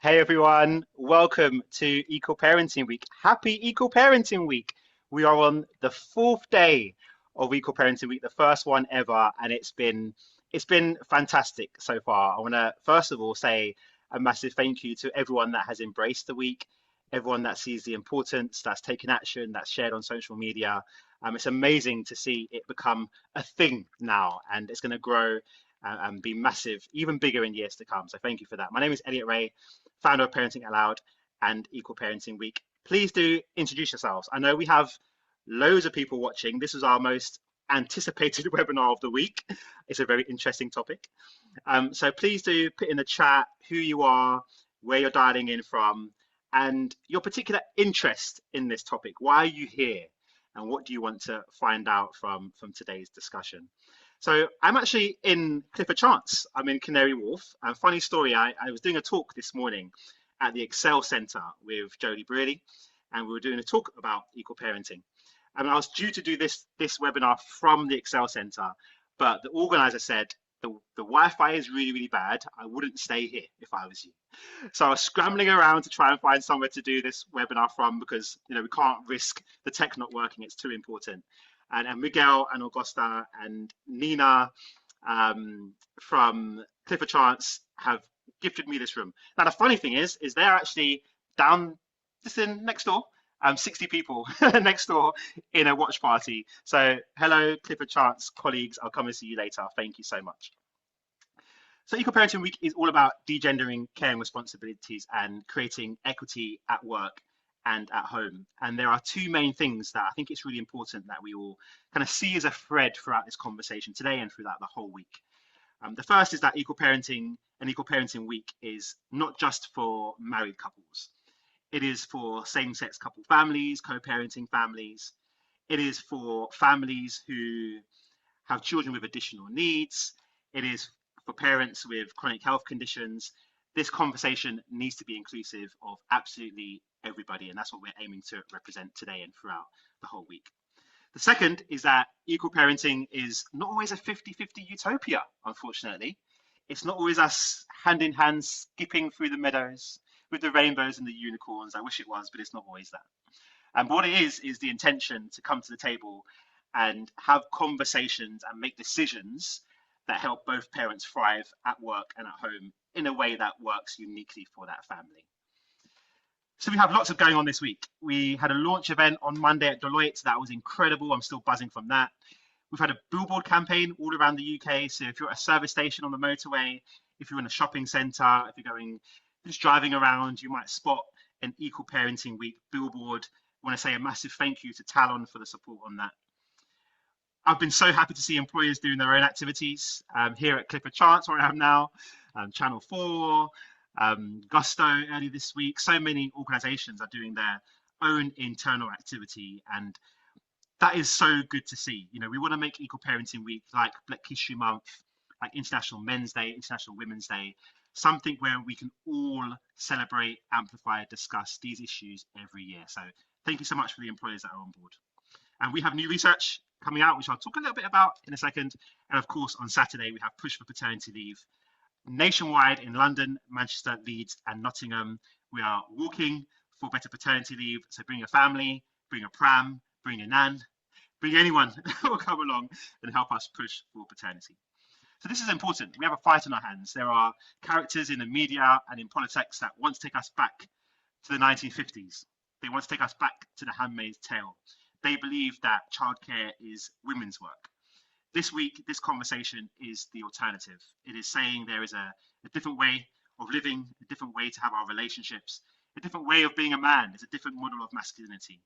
Hey everyone, welcome to Equal Parenting Week. Happy Equal Parenting Week. We are on the fourth day of Equal Parenting Week, the first one ever, and it's been fantastic so far. I want to first of all say a massive thank you to everyone that has embraced the week, everyone that sees the importance, that's taken action, that's shared on social media. It's amazing to see it become a thing now, and it's going to grow and be massive, even bigger in years to come. So thank you for that. My name is Elliot Ray, founder of Parenting Aloud and Equal Parenting Week. Please do introduce yourselves. I know we have loads of people watching. This is our most anticipated webinar of the week. It's a very interesting topic. So please do put in the chat who you are, where you're dialing in from, and your particular interest in this topic. Why are you here? And what do you want to find out from today's discussion? So I'm actually in Clifford Chance. I'm in Canary Wharf. Funny story, I was doing a talk this morning at the Excel Centre with Jodie Brearley, and we were doing a talk about equal parenting. And I was due to do this webinar from the Excel Centre, but the organizer said, the Wi-Fi is really, really bad. I wouldn't stay here if I was you. So I was scrambling around to try and find somewhere to do this webinar from because, we can't risk the tech not working. It's too important. And Miguel and Augusta and Nina from Clifford Chance have gifted me this room. Now, the funny thing is they're actually down just in next door, 60 people next door in a watch party. So hello, Clifford Chance colleagues. I'll come and see you later. Thank you so much. So Equal Parenting Week is all about degendering caring responsibilities and creating equity at work and at home. And there are two main things that I think it's really important that we all kind of see as a thread throughout this conversation today and throughout the whole week. The first is that Equal Parenting and Equal Parenting Week is not just for married couples. It is for same-sex couple families, co-parenting families. It is for families who have children with additional needs. It is for parents with chronic health conditions. This conversation needs to be inclusive of absolutely everybody, and that's what we're aiming to represent today and throughout the whole week. The second is that equal parenting is not always a 50-50 utopia, unfortunately. It's not always us hand in hand skipping through the meadows with the rainbows and the unicorns. I wish it was, but it's not always that. And what it is the intention to come to the table and have conversations and make decisions that help both parents thrive at work and at home in a way that works uniquely for that family. So we have lots of going on this week. We had a launch event on Monday at Deloitte. That was incredible. I'm still buzzing from that. We've had a billboard campaign all around the UK. So if you're at a service station on the motorway, if you're in a shopping centre, if you're going just driving around, you might spot an Equal Parenting Week billboard. I want to say a massive thank you to Talon for the support on that. I've been so happy to see employers doing their own activities here at Clifford Chance, where I am now, Channel 4, Gusto early this week. So many organizations are doing their own internal activity, and that is so good to see. We want to make Equal Parenting Week like Black History Month, like International Men's Day, International Women's Day, something where we can all celebrate, amplify, discuss these issues every year. So thank you so much for the employers that are on board. And we have new research coming out, which I'll talk a little bit about in a second. And of course, on Saturday, we have Push for Paternity Leave. Nationwide in London, Manchester, Leeds, and Nottingham, we are walking for better paternity leave. So bring your family, bring a pram, bring a nan, bring anyone who will come along and help us push for paternity. So this is important. We have a fight on our hands. There are characters in the media and in politics that want to take us back to the 1950s. They want to take us back to the Handmaid's Tale. They believe that childcare is women's work. This week, this conversation is the alternative. It is saying there is a different way of living, a different way to have our relationships, a different way of being a man. There's a different model of masculinity.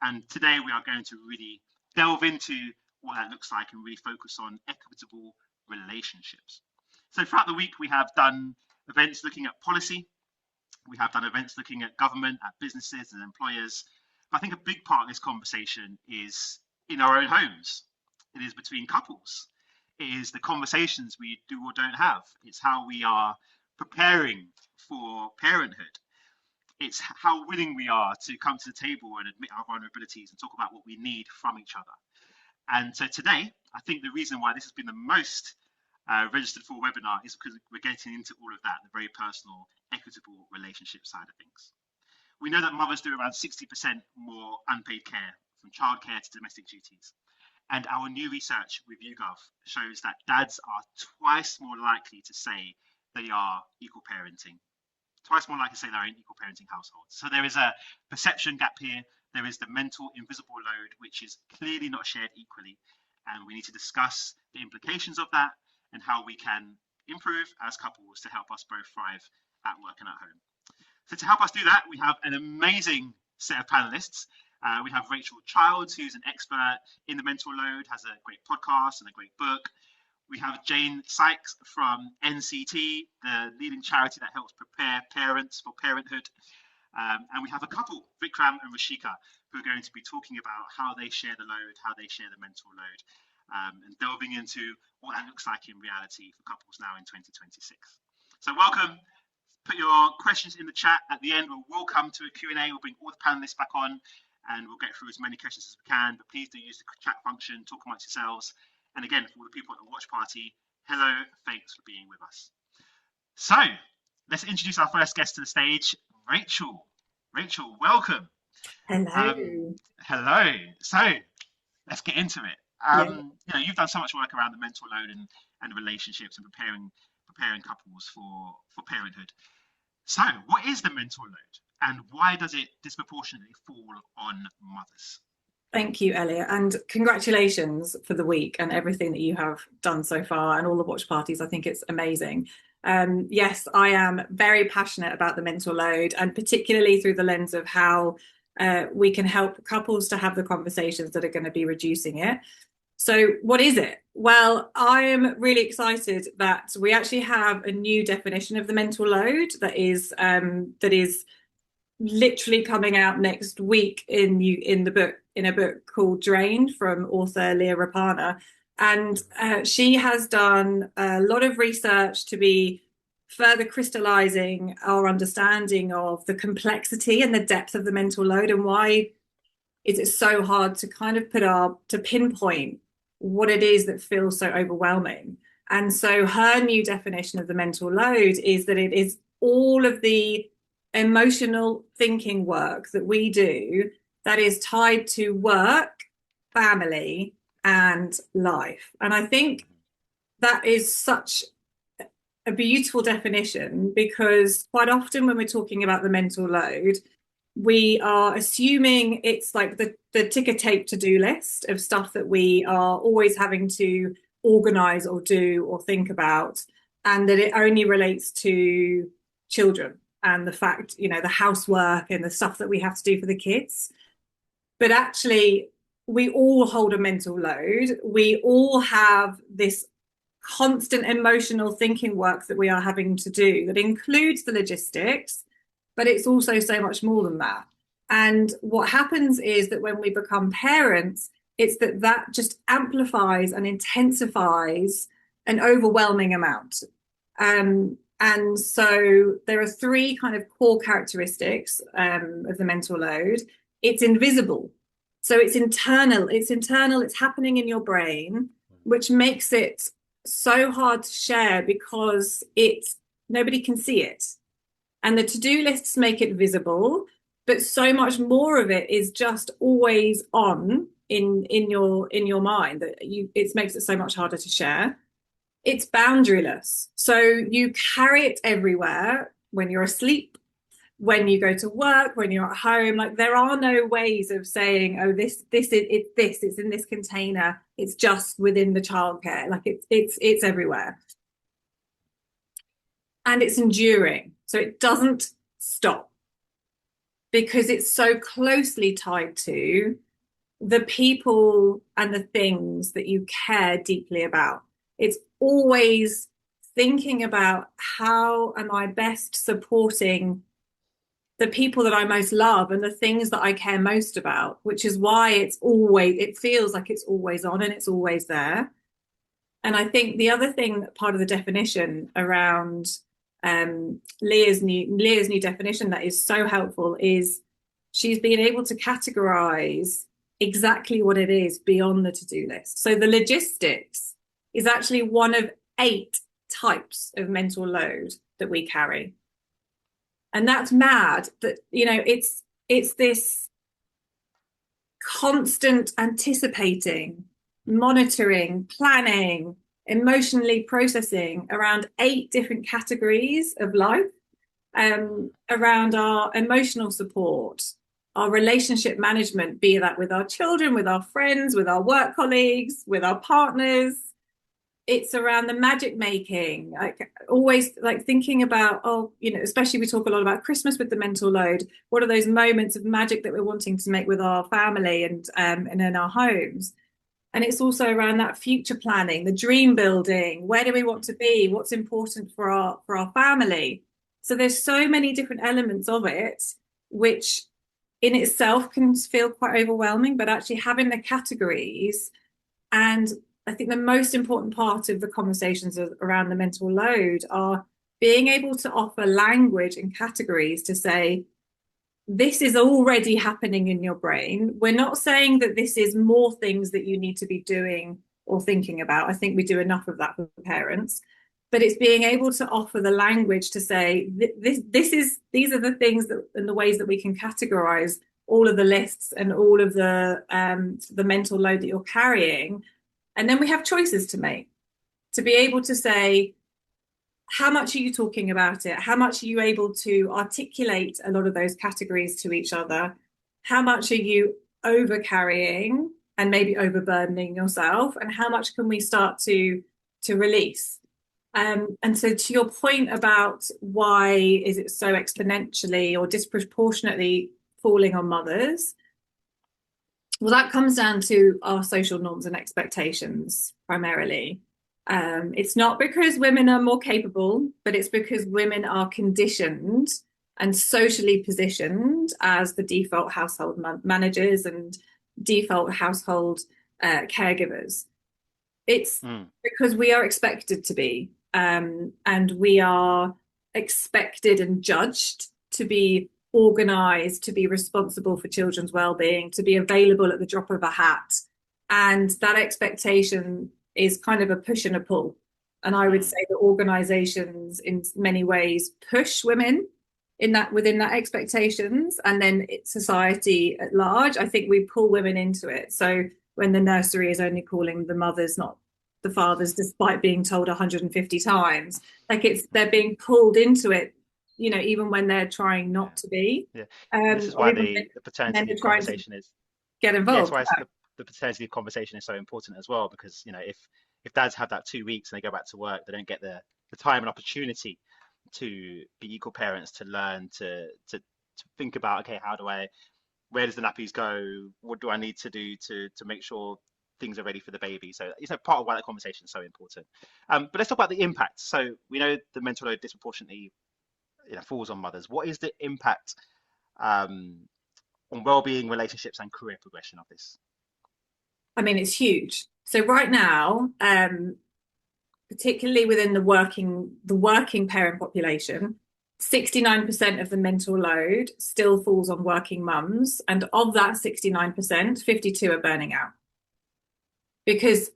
And today we are going to really delve into what that looks like and really focus on equitable relationships. So throughout the week, we have done events looking at policy. We have done events looking at government, at businesses and employers. But I think a big part of this conversation is in our own homes. It is between couples. It is the conversations we do or don't have. It's how we are preparing for parenthood. It's how willing we are to come to the table and admit our vulnerabilities and talk about what we need from each other. And so today, I think the reason why this has been the most registered for webinar is because we're getting into all of that, the very personal, equitable relationship side of things. We know that mothers do around 60% more unpaid care, from childcare to domestic duties. And our new research with YouGov shows that dads are twice more likely to say they are equal parenting. Twice more likely to say they're in equal parenting households. So there is a perception gap here. There is the mental invisible load, which is clearly not shared equally. And we need to discuss the implications of that and how we can improve as couples to help us both thrive at work and at home. So to help us do that, we have an amazing set of panelists. We have Rachel Childs, who's an expert in the mental load, has a great podcast and a great book. We have Jane Sykes from NCT, the leading charity that helps prepare parents for parenthood. And we have a couple, Vikram and Rishika, who are going to be talking about how they share the load, how they share the mental load, and delving into what that looks like in reality for couples now in 2026. So welcome. Put your questions in the chat. At the end, we'll come to a Q&A. We'll bring all the panelists back on, and we'll get through as many questions as we can. But please do use the chat function, talk amongst yourselves. And again, for all the people at the watch party, hello, thanks for being with us. So let's introduce our first guest to the stage, Rachel. Rachel, welcome. Hello. Hello. So let's get into it. You know, you've done so much work around the mental load and relationships and preparing couples for parenthood. So what is the mental load and why does it disproportionately fall on mothers? Thank you, Elliot, and congratulations for the week and everything that you have done so far and all the watch parties. I think it's amazing. Yes, I am very passionate about the mental load, and particularly through the lens of how we can help couples to have the conversations that are going to be reducing it. So what is it? Well, I'm really excited that we actually have a new definition of the mental load that is literally coming out next week in a book called Drained from author Leah Rapana. And she has done a lot of research to be further crystallizing our understanding of the complexity and the depth of the mental load and why is it so hard to kind of to pinpoint what it is that feels so overwhelming. And so her new definition of the mental load is that it is all of the emotional thinking work that we do that is tied to work, family, and life. And I think that is such a beautiful definition because quite often when we're talking about the mental load, we are assuming it's like the ticker tape to-do list of stuff that we are always having to organize or do or think about, and that it only relates to children and the fact, you know, the housework and the stuff that we have to do for the kids. But actually, we all hold a mental load. We all have this constant emotional thinking work that we are having to do that includes the logistics, but it's also so much more than that. And what happens is that when we become parents, it's that just amplifies and intensifies an overwhelming amount. And so there are three kind of core characteristics of the mental load. It's invisible. So it's internal, it's happening in your brain, which makes it so hard to share because nobody can see it. And the to-do lists make it visible, but so much more of it is just always on in your mind that it makes it so much harder to share. It's boundaryless. So you carry it everywhere when you're asleep, when you go to work, when you're at home. Like there are no ways of saying, oh, it's in this container. It's just within the childcare. Like it's everywhere. And it's enduring. So it doesn't stop because it's so closely tied to the people and the things that you care deeply about. It's always thinking about how am I best supporting the people that I most love and the things that I care most about, which is why it feels like it's always on and it's always there. And I think the other thing, part of the definition around Leah's new definition that is so helpful is she's been able to categorize exactly what it is beyond the to-do list. So the logistics is actually one of 8 types of mental load that we carry. And that's mad that, it's this constant anticipating, monitoring, planning, emotionally processing around 8 different categories of life, around our emotional support, our relationship management, be that with our children, with our friends, with our work colleagues, with our partners. It's around the magic making, like always like thinking about, oh, especially we talk a lot about Christmas with the mental load. What are those moments of magic that we're wanting to make with our family and in our homes? And it's also around that future planning, the dream building. Where do we want to be? What's important for our family? So there's so many different elements of it, which in itself can feel quite overwhelming, but actually having the categories. And I think the most important part of the conversations around the mental load are being able to offer language and categories to say, this is already happening in your brain. We're not saying that this is more things that you need to be doing or thinking about. I think we do enough of that for parents. But it's being able to offer the language to say, these are the things that and the ways that we can categorize all of the lists and all of the mental load that you're carrying. And then we have choices to make, to be able to say, how much are you talking about it? How much are you able to articulate a lot of those categories to each other? How much are you over carrying and maybe overburdening yourself? And how much can we start to release? And so to your point about why is it so exponentially or disproportionately falling on mothers, well, that comes down to our social norms and expectations primarily. It's not because women are more capable, but it's because women are conditioned and socially positioned as the default household managers and default household caregivers. It's because we are expected to be, and we are expected and judged to be organized, to be responsible for children's well-being, to be available at the drop of a hat. And that expectation is kind of a push and a pull. And I would say that organizations in many ways push women in that within that expectations, and then society at large, I think we pull women into it. So when the nursery is only calling the mothers, not the fathers, despite being told 150 times, like they're being pulled into it, even when they're trying not to be. Yeah. And this is why the paternity Men are leave trying to conversation is, get yeah, it's involved. why the paternity leave conversation is so important as well, because if dads have that 2 weeks and they go back to work, they don't get the time and opportunity to be equal parents, to learn to think about, okay, where does the nappies go? What do I need to do to make sure things are ready for the baby? So it's part of why that conversation is so important. But let's talk about the impact. So we know the mental load disproportionately falls on mothers. What is the impact on well-being, relationships, and career progression of this? I mean, it's huge. So right now, particularly within the working parent population, 69% of the mental load still falls on working mums, and of that 69%, 52 are burning out because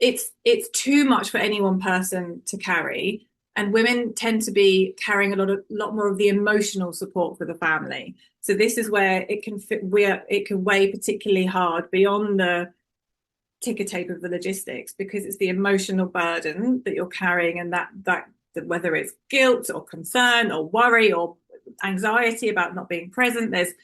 it's too much for any one person to carry. And women tend to be carrying a lot more of the emotional support for the family. So this is where it can weigh particularly hard beyond the ticker tape of the logistics, because it's the emotional burden that you're carrying, and that whether it's guilt or concern or worry or anxiety about not being present, there's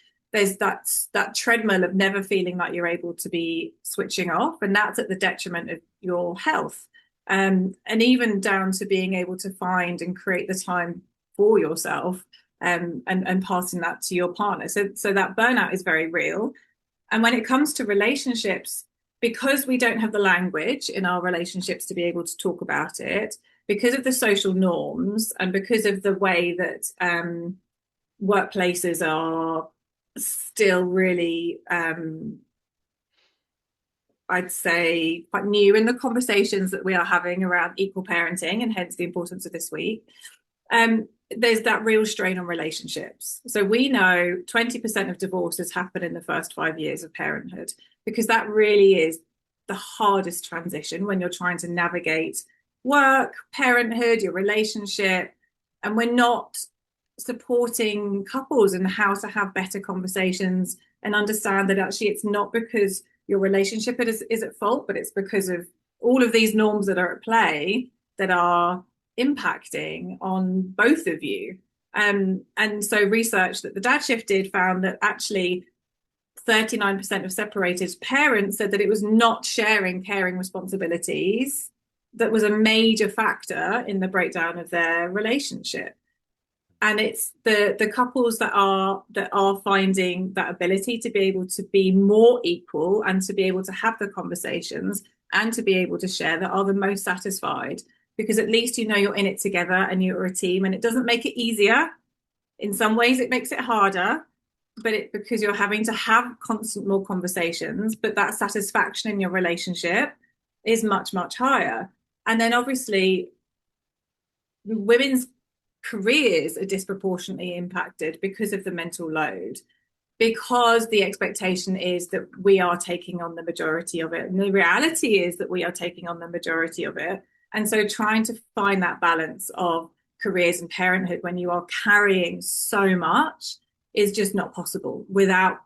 that treadmill of never feeling like you're able to be switching off, and that's at the detriment of your health, and even down to being able to find and create the time for yourself, and passing that to your partner. So that burnout is very real. And when it comes to relationships, because we don't have the language in our relationships to be able to talk about it, because of the social norms and because of the way that workplaces are still really, I'd say, quite new in the conversations that we are having around equal parenting, and hence the importance of this week. There's that real strain on relationships. So we know 20% of divorces happen in the first 5 years of parenthood, because that really is the hardest transition when you're trying to navigate work, parenthood, your relationship. And we're not supporting couples and how to have better conversations and understand that actually it's not because your relationship is at fault, but it's because of all of these norms that are at play that are impacting on both of you. And so research that the Dad Shift did found that actually 39% of separated parents said that it was not sharing caring responsibilities that was a major factor in the breakdown of their relationship. And it's the couples that are finding that ability to be able to be more equal and to be able to have the conversations and to be able to share that are the most satisfied, because at least you know you're in it together and you're a team, and it doesn't make it easier. In some ways it makes it harder, but because you're having to have constant more conversations, but that satisfaction in your relationship is much, much higher. And then obviously women's careers are disproportionately impacted because of the mental load, because the expectation is that we are taking on the majority of it. And the reality is that we are taking on the majority of it. And so trying to find that balance of careers and parenthood when you are carrying so much is just not possible without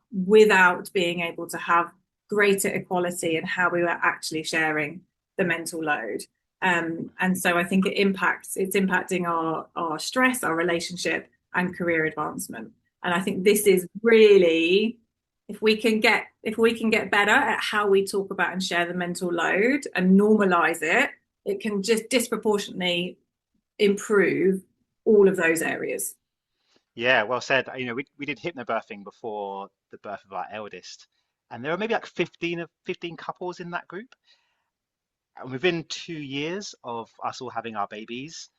being able to have greater equality in how we are actually sharing the mental load. And so I think it's impacting our stress, our relationship, and career advancement. And I think this is really, if we can get better at how we talk about and share the mental load and normalize it, it can just disproportionately improve all of those areas. Yeah, well said. We did hypnobirthing before the birth of our eldest, and there were maybe like 15 couples in that group. And within 2 years of us all having our babies,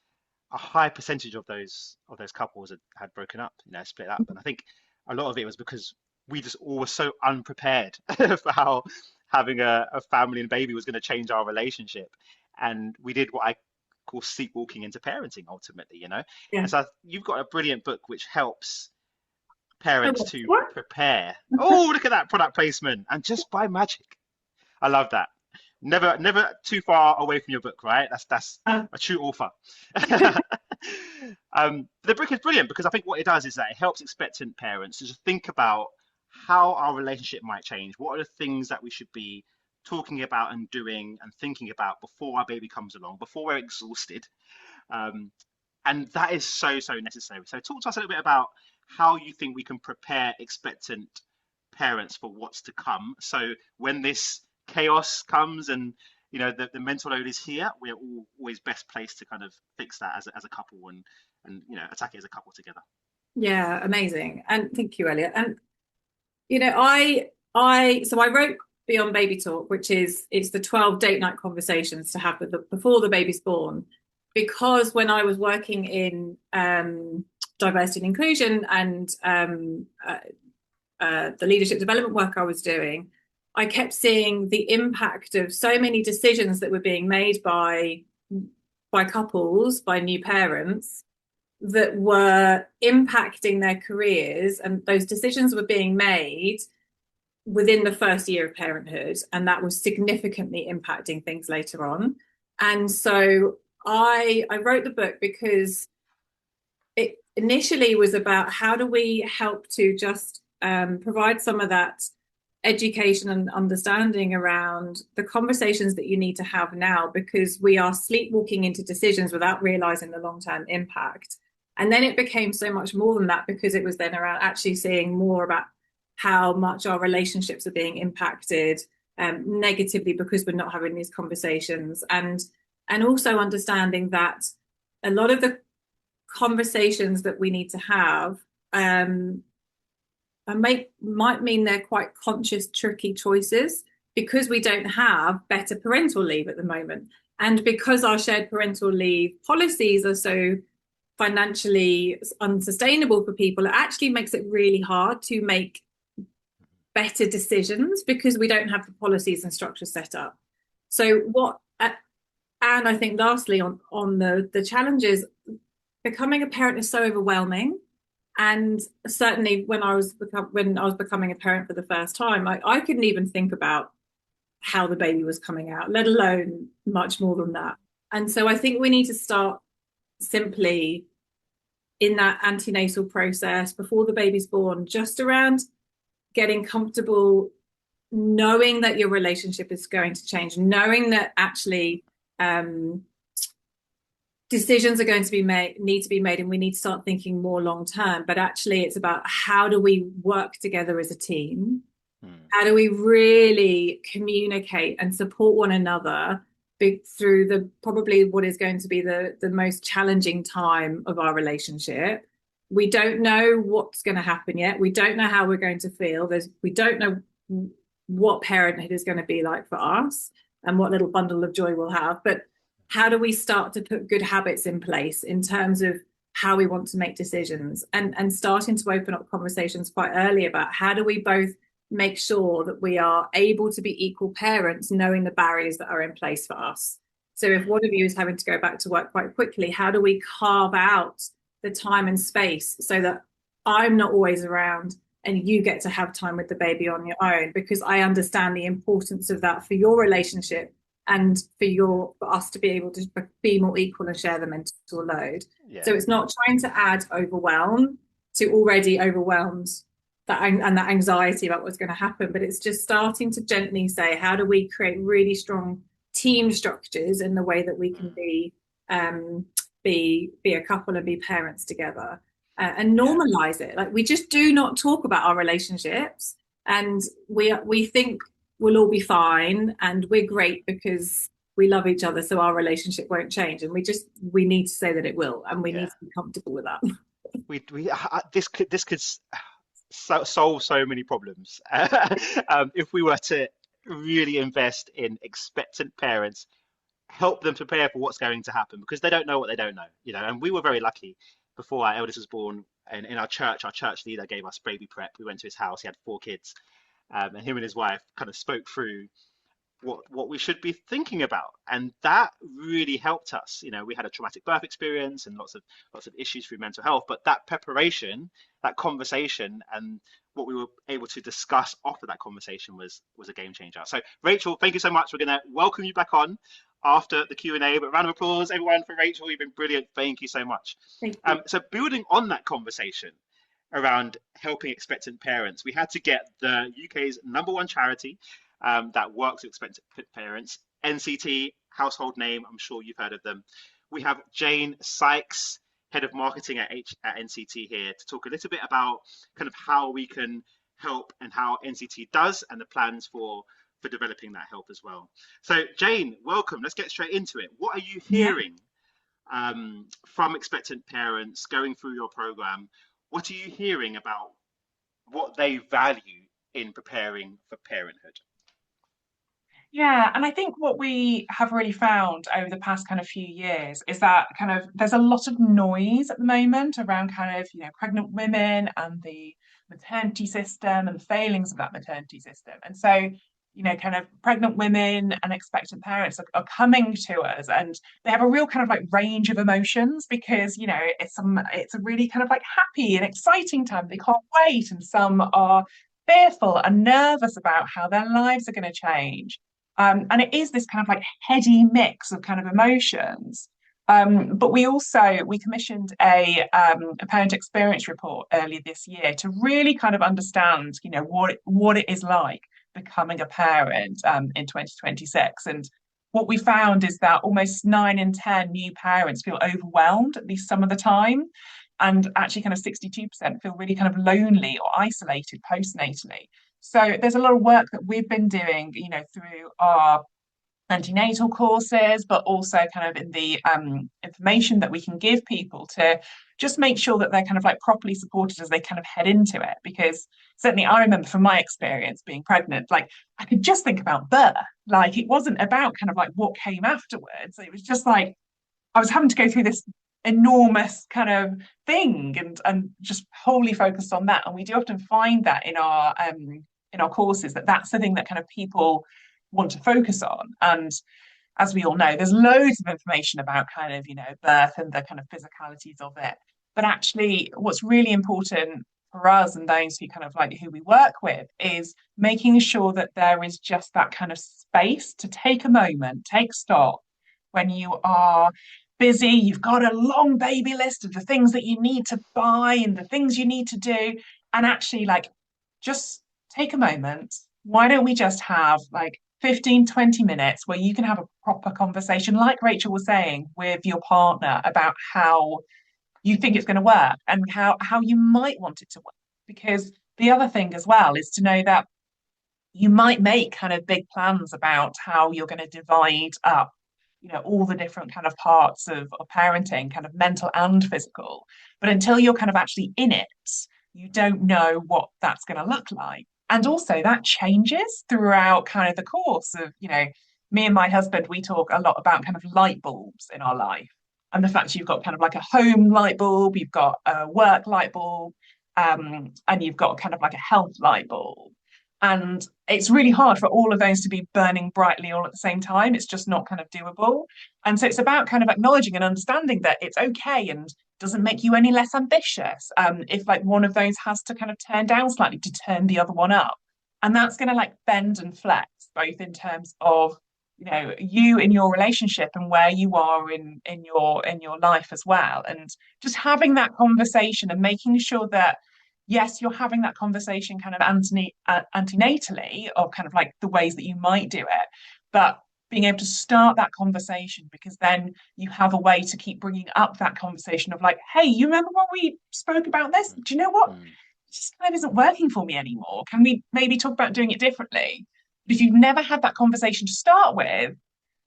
a high percentage of those couples had broken up, split up. And I think a lot of it was because we just all were so unprepared for how having a family and baby was going to change our relationship. And we did what I call sleepwalking into parenting ultimately. Yeah. And so you've got a brilliant book which helps parents to What? prepare. Oh, look at that product placement. And just by magic. I love that. Never too far away from your book, right? That's Uh, a true author. The book is brilliant because I think what it does is that it helps expectant parents to just think about how our relationship might change. What are the things that we should be talking about and doing and thinking about before our baby comes along, before we're exhausted? Um, and that is so necessary. So talk to us a little bit about how you think we can prepare expectant parents for what's to come. So when this chaos comes and the mental load is here, we're always best placed to kind of fix that as a couple and attack it as a couple together. yeah, amazing. And thank you, Elliot. And I wrote Beyond Baby Talk, which it's the 12 date night conversations to have before the baby's born. Because when I was working in diversity and inclusion and the leadership development work I was doing, I kept seeing the impact of so many decisions that were being made by couples, by new parents, that were impacting their careers, and those decisions were being made within the first year of parenthood, and that was significantly impacting things later on. And so I wrote the book because it initially was about how do we help to just provide some of that education and understanding around the conversations that you need to have now, because we are sleepwalking into decisions without realizing the long-term impact. And then it became so much more than that, because it was then around actually seeing more about how much our relationships are being impacted negatively because we're not having these conversations, and also understanding that a lot of the conversations that we need to have might mean they're quite conscious, tricky choices, because we don't have better parental leave at the moment. And because our shared parental leave policies are so financially unsustainable for people, it actually makes it really hard to make better decisions because we don't have the policies and structures set up. So and I think lastly on the challenges, becoming a parent is so overwhelming. And certainly when I was becoming a parent for the first time, I couldn't even think about how the baby was coming out, let alone much more than that. And so I think we need to start simply in that antenatal process before the baby's born, just around getting comfortable, knowing that your relationship is going to change, knowing that actually decisions are going to be made, need to be made, and we need to start thinking more long term. But actually, it's about how do we work together as a team? How do we really communicate and support one another through the probably what is going to be the most challenging time of our relationship? We don't know what's going to happen yet. We don't know how we're going to feel. We don't know what parenthood is going to be like for us and what little bundle of joy we'll have. But how do we start to put good habits in place in terms of how we want to make decisions, and starting to open up conversations quite early about how do we both make sure that we are able to be equal parents, knowing the barriers that are in place for us. So if one of you is having to go back to work quite quickly, how do we carve out the time and space so that I'm not always around and you get to have time with the baby on your own, because I understand the importance of that for your relationship and for us to be able to be more equal and share the mental load. Yeah. So it's not trying to add overwhelm to already overwhelmed and that anxiety about what's going to happen, but it's just starting to gently say, how do we create really strong team structures in the way that we can be a couple and be parents together, and normalize it. Like, we just do not talk about our relationships, and we think we'll all be fine and we're great because we love each other, so our relationship won't change. And we need to say that it will, and we need to be comfortable with that. This could solve so many problems if we were to really invest in expectant parents, help them prepare for what's going to happen, because they don't know what they don't know, and we were very lucky. Before our eldest was born, and in our church leader gave us baby prep. We went to his house. He had 4 kids, and him and his wife kind of spoke through what we should be thinking about, and that really helped us. We had a traumatic birth experience and lots of issues through mental health, but that preparation, that conversation, and what we were able to discuss after that conversation was a game changer. So Rachel, thank you so much. We're going to welcome you back on after the Q&A, but round of applause everyone for Rachel. You've been brilliant. Thank you so much. Thank you. So building on that conversation around helping expectant parents, we had to get the UK's #1 charity that works with expectant parents, NCT, household name, I'm sure you've heard of them. We have Jane Sykes, head of marketing at NCT here, to talk a little bit about kind of how we can help and how NCT does, and the plans for developing that help as well. So Jane, welcome. Let's get straight into it. What are you hearing from expectant parents going through your program? What are you hearing about what they value in preparing for parenthood? Yeah, and I think what we have really found over the past kind of few years is that kind of there's a lot of noise at the moment around kind of, pregnant women and the maternity system and the failings of that maternity system. And so, kind of pregnant women and expectant parents are coming to us, and they have a real kind of like range of emotions, because, it's a really kind of like happy and exciting time. They can't wait. And some are fearful and nervous about how their lives are going to change. And it is this kind of like heady mix of kind of emotions. But we commissioned a parent experience report earlier this year to really kind of understand, what it is like becoming a parent in 2026. And what we found is that almost 9 in 10 new parents feel overwhelmed at least some of the time. And actually kind of 62% feel really kind of lonely or isolated postnatally. So there's a lot of work that we've been doing, through our antenatal courses, but also kind of in the information that we can give people to just make sure that they're kind of like properly supported as they kind of head into it. Because certainly I remember from my experience being pregnant, like I could just think about birth. Like it wasn't about kind of like what came afterwards. It was just like I was having to go through this enormous kind of thing and just wholly focused on that. And we do often find that in our courses, that's the thing that kind of people want to focus on. And as we all know, there's loads of information about kind of, birth and the kind of physicalities of it. But actually, what's really important for us and those who kind of like who we work with is making sure that there is just that kind of space to take a moment, take stock when you are busy, you've got a long baby list of the things that you need to buy and the things you need to do. And actually, like, just take a moment. Why don't we just have like 15, 20 minutes where you can have a proper conversation, like Rachel was saying, with your partner about how you think it's going to work and how you might want it to work. Because the other thing as well is to know that you might make kind of big plans about how you're going to divide up, all the different kind of parts of parenting, kind of mental and physical. But until you're kind of actually in it, you don't know what that's going to look like. And also that changes throughout kind of the course of, me and my husband, we talk a lot about kind of light bulbs in our life. And the fact you've got kind of like a home light bulb, you've got a work light bulb, and you've got kind of like a health light bulb. And it's really hard for all of those to be burning brightly all at the same time. It's just not kind of doable. And so it's about kind of acknowledging and understanding that it's okay and doesn't make you any less ambitious. If like one of those has to kind of turn down slightly to turn the other one up. And that's going to like bend and flex, both in terms of, you in your relationship and where you are in your life as well. And just having that conversation and making sure that yes, you're having that conversation kind of antenatally of kind of like the ways that you might do it, but being able to start that conversation because then you have a way to keep bringing up that conversation of like, hey, you remember when we spoke about this? Do you know what? It just kind of isn't working for me anymore. Can we maybe talk about doing it differently? But if you've never had that conversation to start with,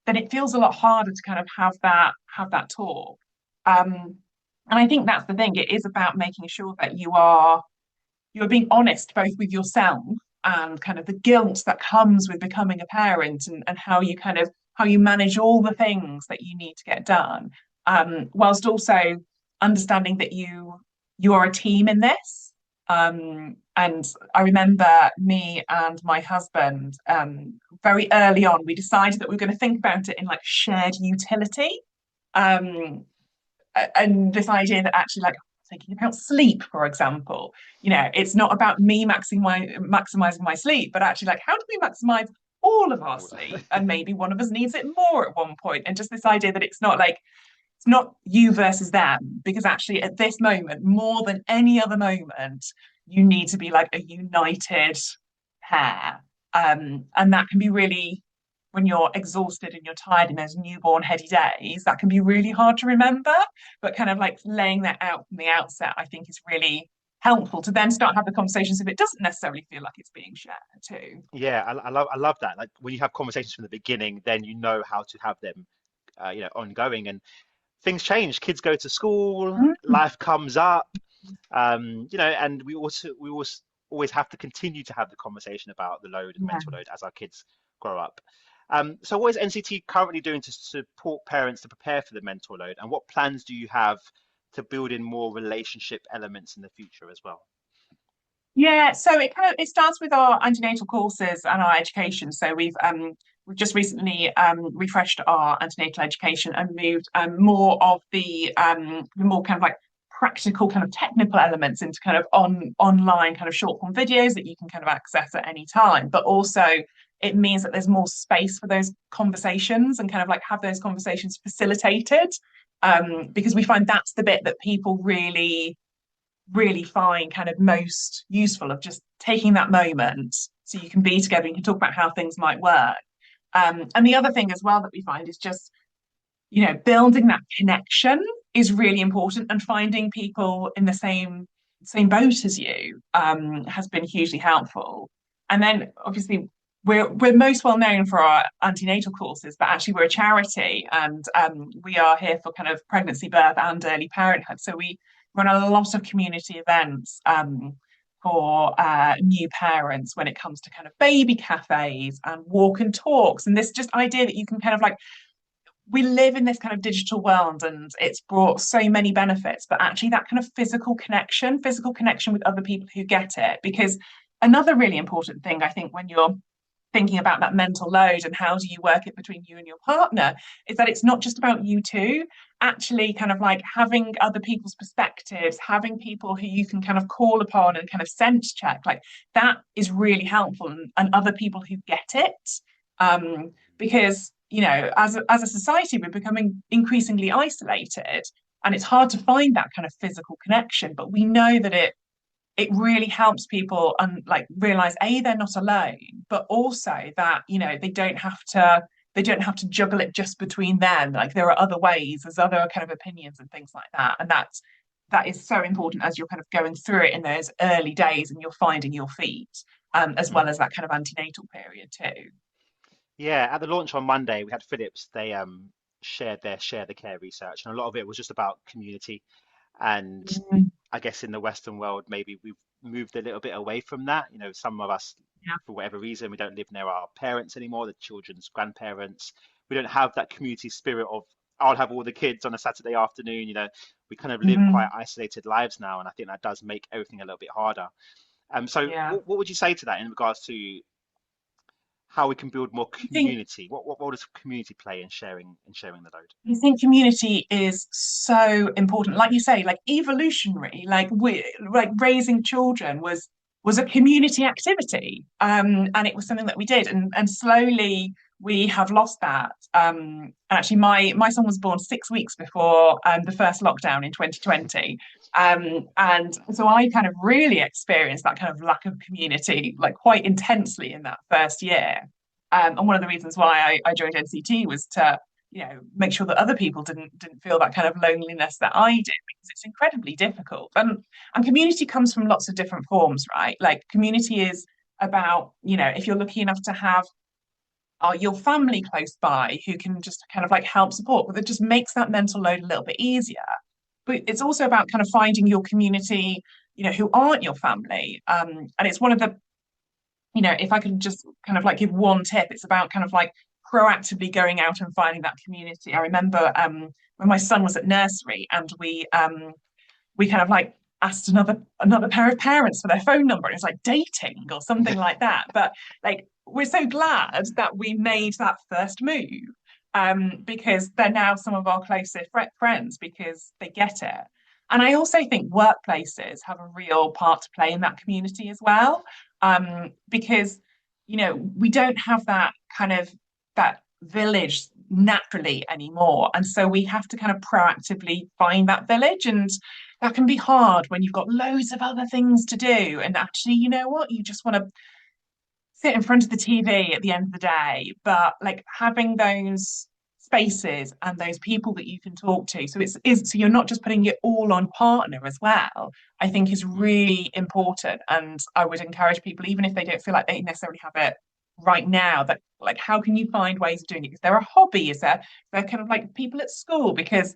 then it feels a lot harder to kind of have that talk. And I think that's the thing. It is about making sure that you're being honest both with yourself and kind of the guilt that comes with becoming a parent and how you manage all the things that you need to get done, whilst also understanding that you are a team in this. And I remember me and my husband, very early on, we decided that we were going to think about it in like shared utility. And this idea that actually like thinking about sleep, for example, it's not about me maximizing my sleep, but actually like how do we maximize all of our sleep? And maybe one of us needs it more at one point. And just this idea that it's not you versus them, because actually at this moment, more than any other moment, you need to be like a united pair. And that can be really, when you're exhausted and you're tired in those newborn heady days, that can be really hard to remember. But kind of like laying that out from the outset, I think is really helpful to then start have the conversations if it doesn't necessarily feel like it's being shared too. Yeah, I love that. Like when you have conversations from the beginning, then you know how to have them, ongoing. And things change. Kids go to school, Mm. life comes up, and we always have to continue to have the conversation about the load and Yeah. mental load as our kids grow up. So what is NCT currently doing to support parents to prepare for the mental load, and what plans do you have to build in more relationship elements in the future as well? Yeah, so it starts with our antenatal courses and our education. So we've just recently refreshed our antenatal education and moved more of the more kind of like practical kind of technical elements into kind of online kind of short form videos that you can kind of access at any time. But also it means that there's more space for those conversations and kind of like have those conversations facilitated. Because we find that's the bit that people really find kind of most useful, of just taking that moment so you can be together, you can talk about how things might work. And the other thing as well that we find is just, building that connection is really important, and finding people in the same boat as you has been hugely helpful. And then obviously we're most well known for our antenatal courses, but actually we're a charity, and we are here for kind of pregnancy, birth, and early parenthood. So we run a lot of community events for new parents when it comes to kind of baby cafes and walk and talks, and this just idea that you can kind of like, we live in this kind of digital world and it's brought so many benefits, but actually that kind of physical connection with other people who get it. Because another really important thing, I think, when you're thinking about that mental load and how do you work it between you and your partner, is that it's not just about you two. Actually kind of like having other people's perspectives, having people who you can kind of call upon and kind of sense check, like that is really helpful, and other people who get it. Because as a society, we're becoming increasingly isolated, and it's hard to find that kind of physical connection. But we know that it really helps people and like realize they're not alone, but also that they don't have to juggle it just between them. Like there are other ways, there's other kind of opinions and things like that, and that is so important as you're kind of going through it in those early days and you're finding your feet, as well as that kind of antenatal period too. Yeah, at the launch on Monday, we had Philips. They shared their Share the Care research, and a lot of it was just about community. And Mm, I guess in the Western world, maybe we've moved a little bit away from that. Some of us, yeah. for whatever reason, we don't live near our parents anymore, the children's grandparents. We don't have that community spirit of, I'll have all the kids on a Saturday afternoon. We kind of live quite Mhm. isolated lives now, and I think that does make everything a little bit harder. So Yeah. what would you say to that in regards to how we can build more I think community? What role does community play in sharing the load? I think community is so important. Like you say, like evolutionary, like raising children was a community activity. And it was something that we did. And slowly we have lost that. And actually my son was born 6 weeks before the first lockdown in 2020. And so I kind of really experienced that kind of lack of community like quite intensely in that first year. And one of the reasons why I joined NCT was to make sure that other people didn't feel that kind of loneliness that I did, because it's incredibly difficult. And community comes from lots of different forms, right? Like community is about, if you're lucky enough to have your family close by who can just kind of like help support, but it just makes that mental load a little bit easier. But it's also about kind of finding your community, who aren't your family. And it's one of the if I could just kind of like give one tip, it's about kind of like proactively going out and finding that community. I remember when my son was at nursery and we kind of like asked another pair of parents for their phone number. It was like dating or something like that. But like we're so glad that we made that first move, because they're now some of our closest friends because they get it. And I also think workplaces have a real part to play in that community as well, because we don't have that kind of that village naturally anymore, and so we have to kind of proactively find that village, and that can be hard when you've got loads of other things to do. And actually, you know what? You just want to sit in front of the TV at the end of the day, but like having those spaces and those people that you can talk to. So so you're not just putting it all on partner as well, I think is Mm. really important. And I would encourage people, even if they don't feel like they necessarily have it right now, that like how can you find ways of doing it? Is there a hobby? Is there kind of like people at school? Because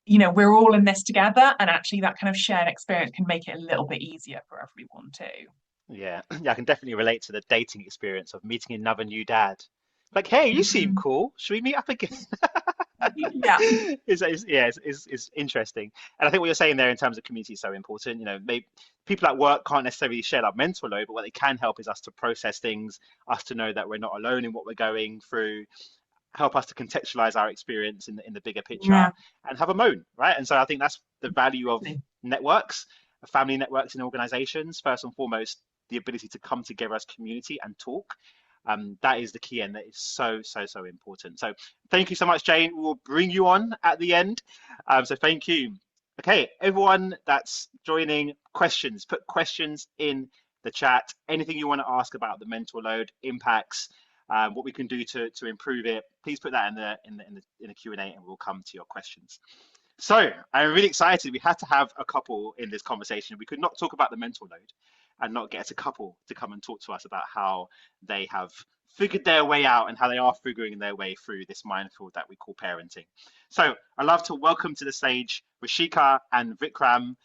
we're all in this together, and actually that kind of shared experience can make it a little bit easier for everyone too. Yeah, yeah, I can definitely relate to the dating experience of meeting another new dad. Like, hey, you seem Mhm. cool. Should we meet up again? Yeah. Yeah, it's interesting. And I think what you're saying there in terms of community is so important. Maybe people at work can't necessarily share that mental load, but what they can help is us to process things, us to know that we're not alone in what we're going through, help us to contextualize our experience in the bigger picture Yeah. and have a moan, right? And so I think that's the value of networks, family networks in organizations. First and foremost, the ability to come together as community and talk. That is the key, and that is so, so, so important. So thank you so much, Jane. We'll bring you on at the end. So thank you. Okay, everyone that's joining, questions, put questions in the chat. Anything you want to ask about the mental load impacts, what we can do to improve it, please put that in the Q&A, and we'll come to your questions. So I'm really excited. We had to have a couple in this conversation. We could not talk about the mental load and not get a couple to come and talk to us about how they have figured their way out and how they are figuring their way through this minefield that we call parenting. So I'd love to welcome to the stage Rishika and Vikram,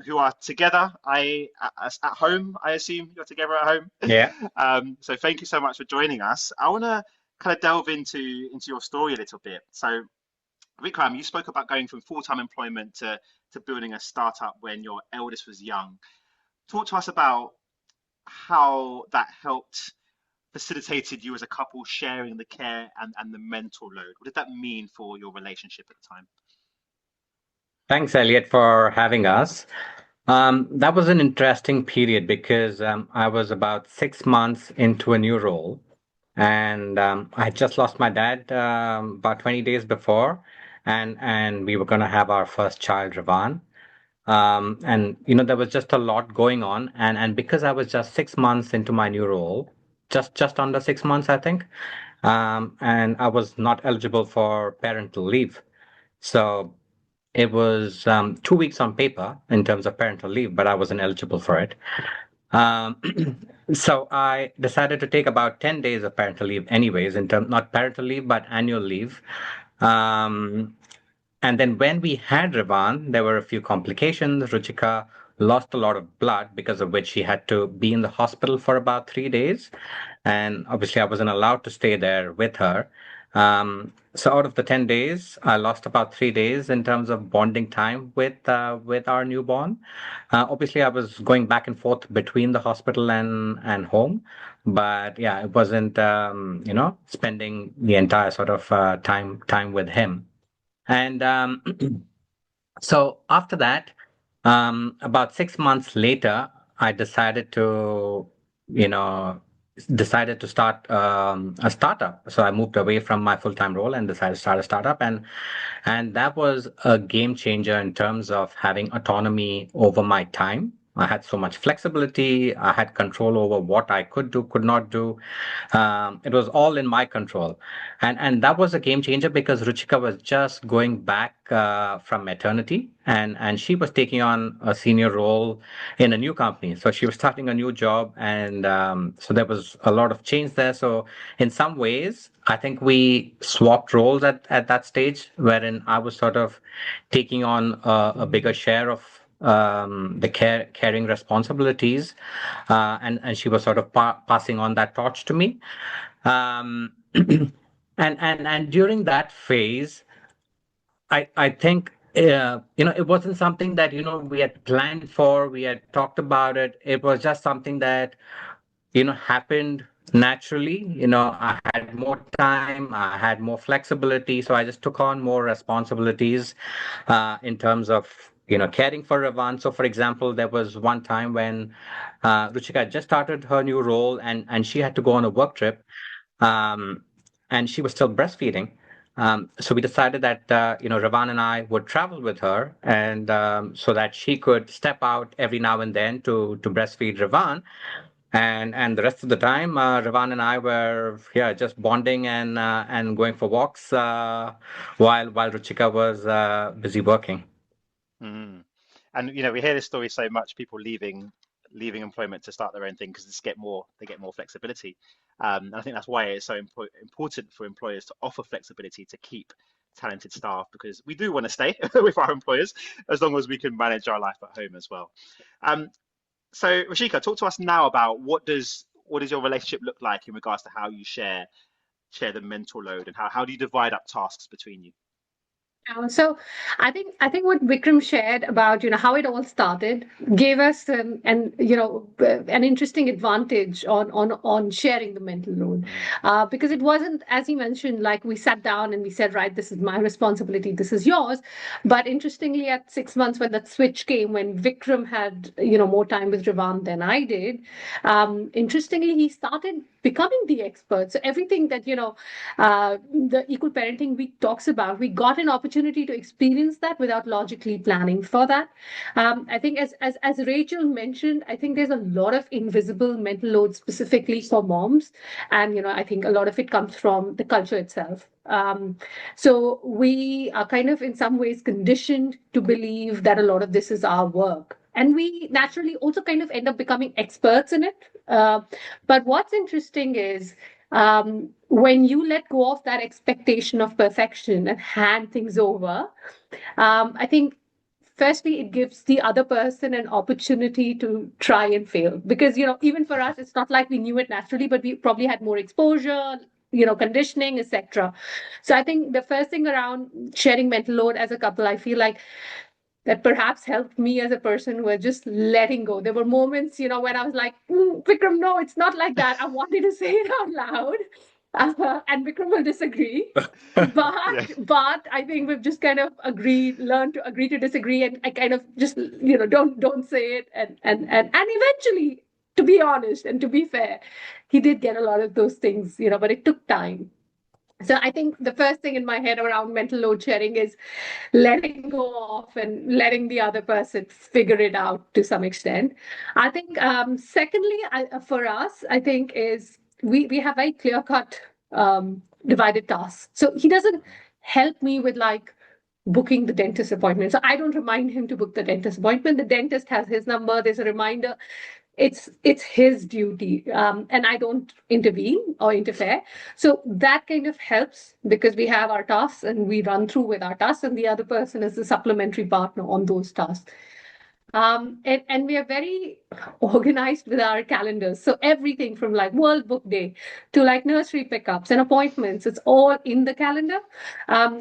who are together. At home, I assume you're together at home. Yeah. So thank you so much for joining us. I want to kind of delve into your story a little bit. So Vikram, you spoke about going from full-time employment to building a startup when your eldest was young. Talk to us about how that helped facilitated you as a couple sharing the care and the mental load. What did that mean for your relationship at the time? Thanks, Elliot, for having us. That was an interesting period because I was about 6 months into a new role. and I had just lost my dad about 20 days before, and we were going to have our first child, Ravan. And there was just a lot going on, and because I was just 6 months into my new role, just under 6 months, I think, and I was not eligible for parental leave. So it was 2 weeks on paper in terms of parental leave, but I wasn't eligible for it. Um, so I decided to take about 10 days of parental leave, anyways, in terms not parental leave, but annual leave. Um, and then when we had Rivan, there were a few complications. Ruchika lost a lot of blood, because of which she had to be in the hospital for about 3 days. And obviously, I wasn't allowed to stay there with her. So out of the 10 days, I lost about 3 days in terms of bonding time with our newborn. Obviously, I was going back and forth between the hospital and home, but yeah, it wasn't spending the entire sort of time with him. And so after that, about 6 months later, I you know, decided to start a startup. So I moved away from my full-time role and decided to start a startup, and that was a game changer in terms of having autonomy over my time. I had so much flexibility. I had control over what I could do, could not do. It was all in my control, and that was a game changer because Ruchika was just going back from maternity, and she was taking on a senior role in a new company. So she was starting a new job, and so there was a lot of change there. So in some ways, I think we swapped roles at that stage, wherein I was sort of taking on a bigger share of the caring responsibilities, and she was sort of passing on that torch to me. Um, and during that phase, I think it wasn't something that we had planned for, we had talked about it. It was just something that happened naturally. I had more time, I had more flexibility, so I just took on more responsibilities in terms of caring for Ravan. So for example, there was one time when Ruchika had just started her new role, and she had to go on a work trip, um, and she was still breastfeeding. So we decided that Ravan and I would travel with her, and so that she could step out every now and then to breastfeed Ravan, and the rest of the time, Ravan and I were just bonding and going for walks while Ruchika was busy working. Mm. And we hear this story so much, people leaving employment to start their own thing because they get more flexibility. And I think that's why it's so important for employers to offer flexibility to keep talented staff, because we do want to stay with our employers as long as we can manage our life at home as well. Um, so Rashika, talk to us now about what does your relationship look like in regards to how you share the mental load, and how do you divide up tasks between you? So I think what Vikram shared about how it all started gave us an interesting advantage on sharing the mental load, Mm, because it wasn't, as he mentioned, like we sat down and we said, right, this is my responsibility, this is yours. But interestingly, at 6 months, when that switch came, when Vikram had more time with Ravan than I did, interestingly, he started becoming the expert. So everything that the equal parenting week talks about, we got an opportunity to experience that without logically planning for that. I think, as Rachel mentioned, I think there's a lot of invisible mental load specifically for moms, and I think a lot of it comes from the culture itself. So we are kind of in some ways conditioned to believe that a lot of this is our work. And we naturally also kind of end up becoming experts in it. But what's interesting is, when you let go of that expectation of perfection and hand things over, I think firstly it gives the other person an opportunity to try and fail, because even for us it's not like we knew it naturally, but we probably had more exposure, conditioning, etc. So I think the first thing around sharing mental load as a couple, I feel like that perhaps helped me as a person who was just letting go. There were moments, when I was like, Vikram, no, it's not like that. I wanted to say it out loud. And Vikram will disagree. yeah. But I think we've just kind of learned to agree to disagree, and I kind of just, don't say it. And eventually to be honest and to be fair, he did get a lot of those things, but it took time. So I think the first thing in my head around mental load sharing is letting go of and letting the other person figure it out to some extent. I think, secondly, for us, I think is we have very clear cut divided tasks. So he doesn't help me with like booking the dentist appointment. So I don't remind him to book the dentist appointment. The dentist has his number. There's a reminder. It's his duty, and I don't intervene or interfere. So that kind of helps because we have our tasks and we run through with our tasks, and the other person is the supplementary partner on those tasks. And we are very organized with our calendars. So everything from like World Book Day to like nursery pickups and appointments, it's all in the calendar.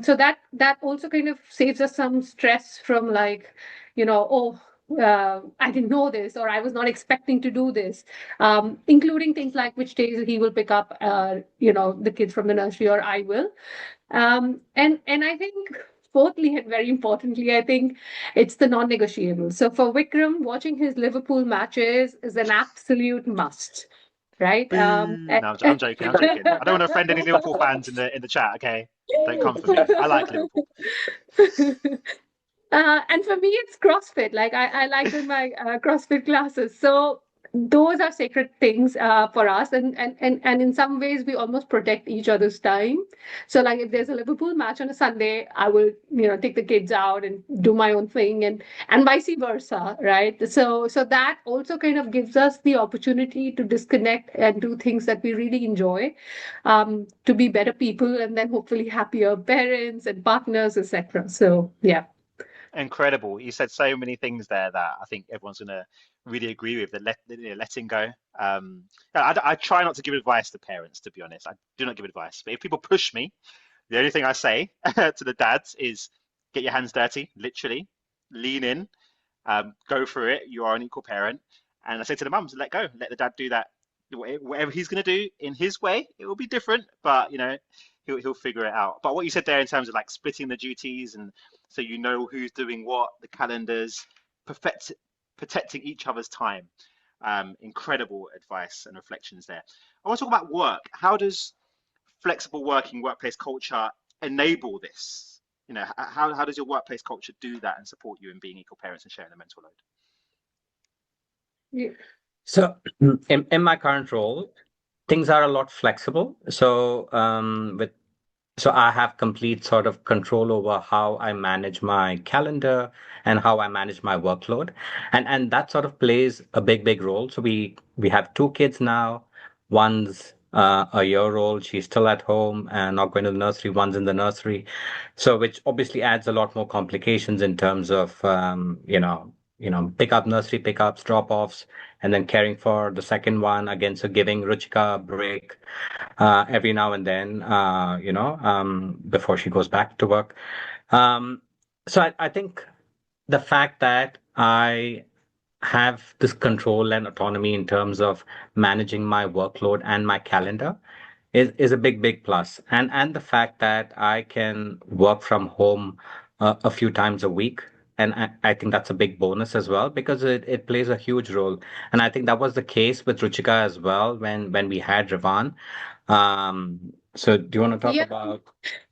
So that also kind of saves us some stress from like, I didn't know this, or I was not expecting to do this, including things like which days he will pick up, the kids from the nursery, or I will. And I think, fourthly, and very importantly, I think it's the non-negotiable. So for Vikram, watching his Liverpool matches is an absolute must, right? Boo. No, I'm joking. I'm joking. I don't want to offend any Liverpool fans in the chat. Okay, don't come for me. I like Liverpool. And for me, it's CrossFit. Like I like in my CrossFit classes. So those are sacred things for us, and in some ways we almost protect each other's time. So like if there's a Liverpool match on a Sunday, I will take the kids out and do my own thing, and vice versa, right? So that also kind of gives us the opportunity to disconnect and do things that we really enjoy, to be better people, and then hopefully happier parents and partners, etc. So yeah. Incredible. You said so many things there that I think everyone's going to really agree with, that letting go. I try not to give advice to parents, to be honest. I do not give advice. But if people push me, the only thing I say to the dads is get your hands dirty, literally, lean in, go for it. You are an equal parent. And I say to the mums, let go, let the dad do that. Whatever he's going to do in his way, it will be different, but he'll figure it out. But what you said there in terms of like splitting the duties, and so who's doing what, the calendars, protecting each other's time. Incredible advice and reflections there. I want to talk about work. How does flexible working workplace culture enable this? How does your workplace culture do that and support you in being equal parents and sharing the mental load? Yeah. So in my current role, things are a lot flexible. So I have complete sort of control over how I manage my calendar and how I manage my workload. And that sort of plays a big role. So we have two kids now. One's a year old. She's still at home and not going to the nursery. One's in the nursery. So which obviously adds a lot more complications in terms of, nursery pickups, drop-offs, and then caring for the second one. Again, so giving Ruchika a break every now and then, before she goes back to work. So I think the fact that I have this control and autonomy in terms of managing my workload and my calendar is a big plus. And the fact that I can work from home a few times a week. And I think that's a big bonus as well, because it plays a huge role. And I think that was the case with Ruchika as well when we had Ravan. So do you want to talk about?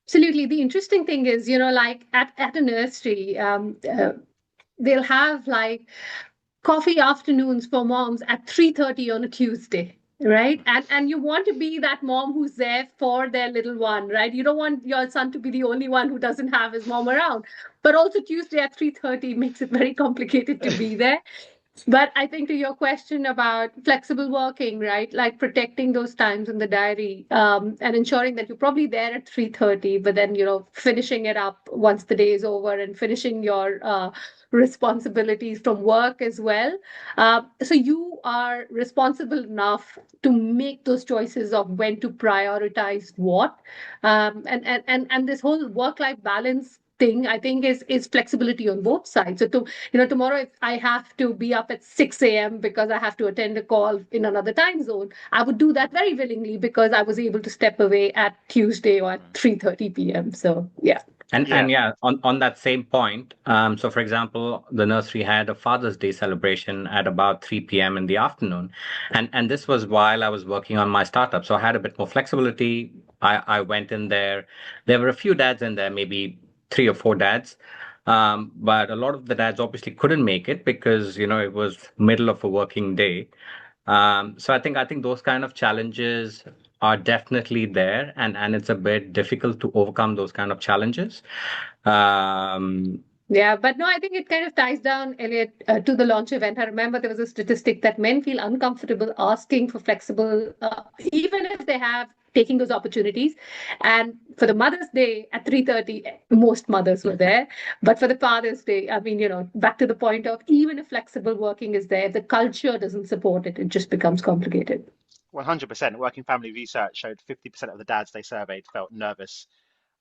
Absolutely. The interesting thing is, like at a nursery, they'll have like coffee afternoons for moms at 3:30 on a Tuesday, right? And you want to be that mom who's there for their little one, right? You don't want your son to be the only one who doesn't have his mom around. But also Tuesday at 3:30 makes it very complicated to be there. But I think to your question about flexible working, right? Like protecting those times in the diary, and ensuring that you're probably there at 3:30, but then, finishing it up once the day is over and finishing your responsibilities from work as well. So you are responsible enough to make those choices of when to prioritize what. And this whole work-life balance thing, I think, is flexibility on both sides. So tomorrow if I have to be up at 6 a.m. because I have to attend a call in another time zone, I would do that very willingly because I was able to step away at Tuesday or at 3:30 p.m. So yeah. And Yeah. yeah, on that same point, so for example, the nursery had a Father's Day celebration at about 3 p.m. in the afternoon. And this was while I was working on my startup. So I had a bit more flexibility. I went in there. There were a few dads in there, maybe 3 or 4 dads. But a lot of the dads obviously couldn't make it because, it was middle of a working day. So I think those kind of challenges are definitely there, and it's a bit difficult to overcome those kind of challenges. Um, Yeah, but no, I think it kind of ties down, Elliot, to the launch event. I remember there was a statistic that men feel uncomfortable asking for flexible, even if they have taking those opportunities. And for the Mother's Day at 3:30, most mothers were there. But for the Father's Day, I mean, back to the point of even if flexible working is there, the culture doesn't support it. It just becomes complicated. 100%. Working Family research showed 50% of the dads they surveyed felt nervous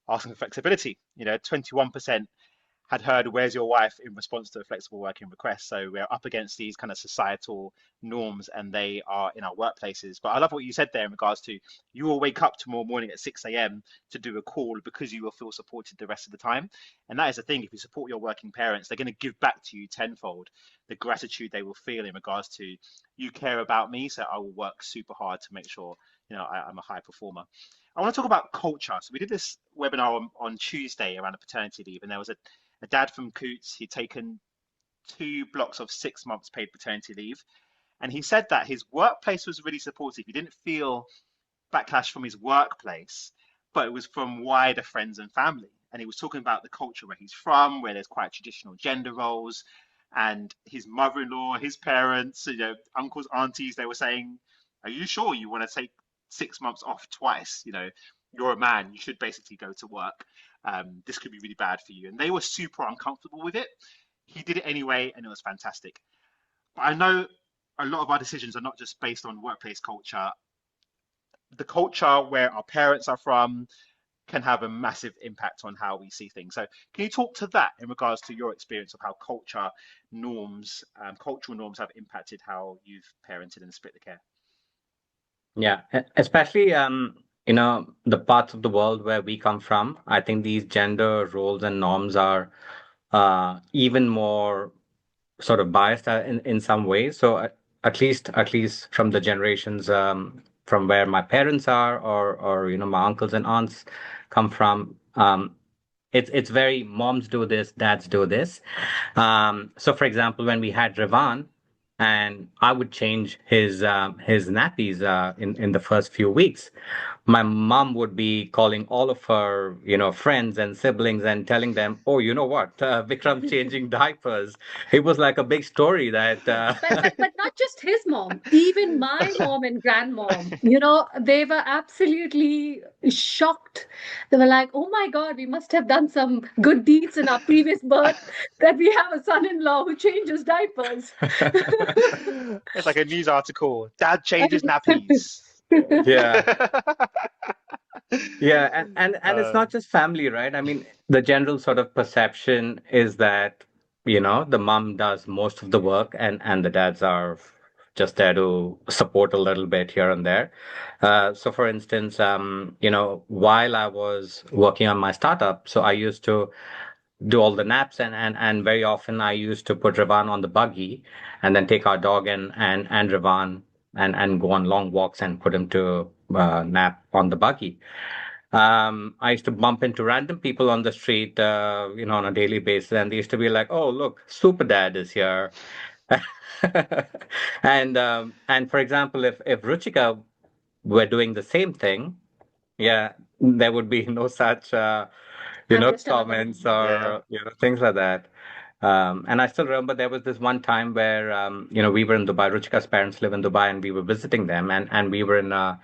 asking for flexibility. 21% had heard "Where's your wife?" in response to a flexible working request. So we're up against these kind of societal norms, and they are in our workplaces. But I love what you said there in regards to you will wake up tomorrow morning at 6 a.m. to do a call because you will feel supported the rest of the time. And that is the thing. If you support your working parents, they're going to give back to you tenfold the gratitude they will feel in regards to you care about me, so I will work super hard to make sure I'm a high performer. I want to talk about culture. So we did this webinar on Tuesday around the paternity leave, and there was a dad from Coots. He'd taken 2 blocks of 6 months paid paternity leave. And he said that his workplace was really supportive. He didn't feel backlash from his workplace, but it was from wider friends and family. And he was talking about the culture where he's from, where there's quite traditional gender roles. And his mother-in-law, his parents, uncles, aunties, they were saying, "Are you sure you want to take 6 months off twice? You're a man, you should basically go to work. This could be really bad for you." And they were super uncomfortable with it. He did it anyway, and it was fantastic. But I know a lot of our decisions are not just based on workplace culture. The culture where our parents are from can have a massive impact on how we see things. So can you talk to that in regards to your experience of how cultural norms have impacted how you've parented and split the care? yeah, especially the parts of the world where we come from. I think these gender roles and norms are even more sort of biased in some ways. So at least from the generations from where my parents are, or my uncles and aunts come from. It's very moms do this, dads do this. So for example, when we had Revan, and I would change his nappies in the first few weeks, my mom would be calling all of her friends and siblings and telling them, "Oh, you know what? Vikram's changing diapers." It was like a big story that. But not just his mom, even my mom and grandmom, they were absolutely shocked. They were like, "Oh my God, we must have done some good deeds in our previous birth that we have a son-in-law who changes diapers." It's like a news article. Dad changes nappies. Yeah. Yeah, and it's Uh, not just family, right? I mean, the general sort of perception is that, the mom does most of the work, and the dads are just there to support a little bit here and there. So for instance, while I was working on my startup, so I used to do all the naps, and very often I used to put Revan on the buggy and then take our dog and Revan and go on long walks and put him to nap on the buggy. I used to bump into random people on the street, on a daily basis, and they used to be like, "Oh, look, Super Dad is here." And for example, if Ruchika were doing the same thing, yeah, there would be no such Understandable. comments yeah. or things like that. And I still remember there was this one time where we were in Dubai. Ruchika's parents live in Dubai, and we were visiting them, and we were in a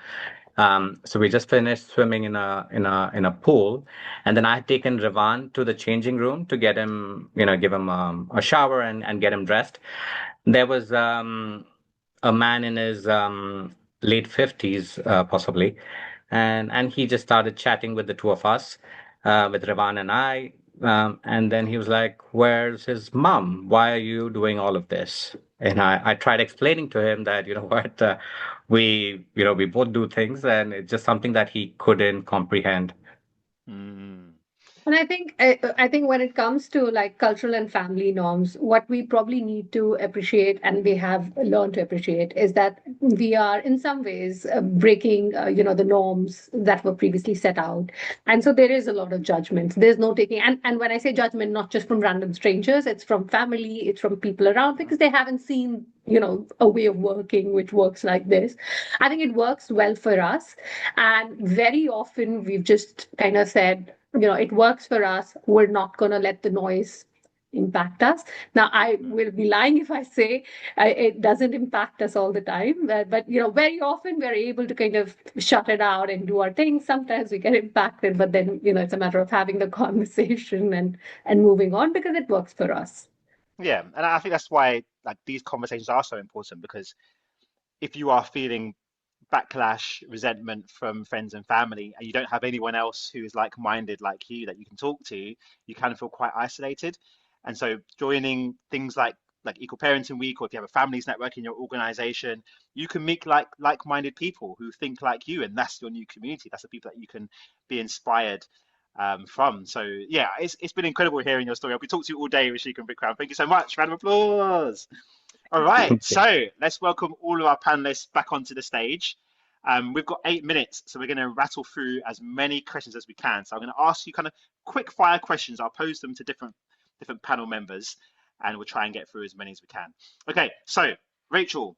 so we just finished swimming in a pool, and then I had taken Revan to the changing room to get him, give him a shower and get him dressed. There was a man in his late 50s, possibly, and he just started chatting with the two of us, with Revan and I. And then he was like, "Where's his mom? Why are you doing all of this?" And I tried explaining to him that, what, we both do things, and it's just something that he couldn't comprehend. Mm. And I think when it comes to like cultural and family norms, what we probably need to appreciate, and we have learned to appreciate, is that we are in some ways breaking, the norms that were previously set out. And so there is a lot of judgment. There's no taking, and when I say judgment, not just from random strangers, it's from family, it's from people around because they haven't seen, a way of working which works like this. I think it works well for us, and very often we've just kind of said, it works for us. We're not going to let the noise impact us. Now, I will be lying if I say it doesn't impact us all the time. But very often we're able to kind of shut it out and do our thing. Sometimes we get impacted, but then, it's a matter of having the conversation and moving on because it works for us. Yeah, and I think that's why like these conversations are so important because if you are feeling backlash, resentment from friends and family, and you don't have anyone else who is like-minded like you that you can talk to, you kind of feel quite isolated. And so joining things like Equal Parenting Week, or if you have a families network in your organization, you can meet like-minded people who think like you, and that's your new community. That's the people that you can be inspired from. So yeah, it's been incredible hearing your story. I'll be talking to you all day, Rashika and Vikram. Thank you so much. Round of applause. All right, so let's welcome all of our panelists back onto the stage. We've got 8 minutes, so we're going to rattle through as many questions as we can. So I'm going to ask you kind of quick fire questions. I'll pose them to different panel members, and we'll try and get through as many as we can. Okay, so Rachel,